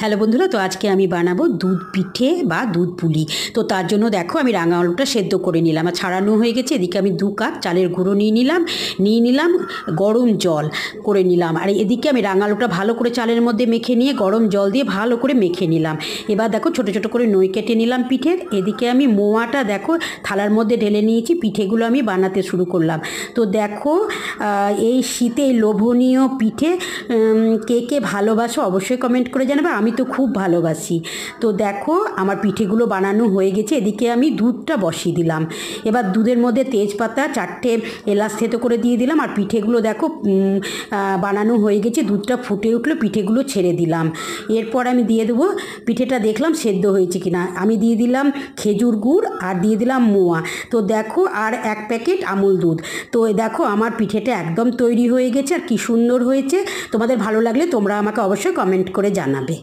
Hello বন্ধুরা, তো আজকে আমি বানাবো দুধ পিঠে বা দুধ পুলি। তো তার জন্য দেখো আমি রাঙা আলুটা সেদ্ধ করে নিলাম, আর ছাড়ানো হয়ে গেছে। এদিকে আমি 2 কাপ চালের গুঁড়ো নিয়ে নিলাম গরম জল করে নিলাম। আর এদিকে আমি রাঙা আলুটা ভালো করে চালের মধ্যে মেখে নিয়ে গরম জল দিয়ে ভালো করে মেখে নিলাম। এবার দেখো ছোট ছোট করে নই কেটে নিলাম পিঠের। এদিকে আমি মোয়াটা দেখো থালার মধ্যে ঢেলে নিয়েছি, পিঠেগুলো আমি বানাতে শুরু করলাম। তো দেখো এই শীতে এই লোভনীয় পিঠে কে কে ভালোবাসো অবশ্যই কমেন্ট করে জানাবে। আমি তো খুব ভালোবাসি। তো দেখো আমার পিঠেগুলো বানানো হয়ে গেছে। এদিকে আমি দুধটা বসিয়ে দিলাম। এবার দুধের মধ্যে তেজপাতা 4টে এলাচ থেতো করে দিয়ে দিলাম। আর পিঠেগুলো দেখো বানানো হয়ে গেছে, দুধটা ফুটে উঠলো, পিঠেগুলো ছেড়ে দিলাম। এরপর আমি দিয়ে দেবো, পিঠেটা দেখলাম সেদ্ধ হয়েছে কিনা। আমি দিয়ে দিলাম খেজুর গুড় আর দিয়ে দিলাম মোয়া। তো দেখো আর 1 প্যাকেট আমুল দুধ। তো দেখো আমার পিঠেটা একদম তৈরি হয়ে গেছে, আর কি সুন্দর হয়েছে। তোমাদের ভালো লাগলে তোমরা আমাকে অবশ্যই কমেন্ট করে জানাবে।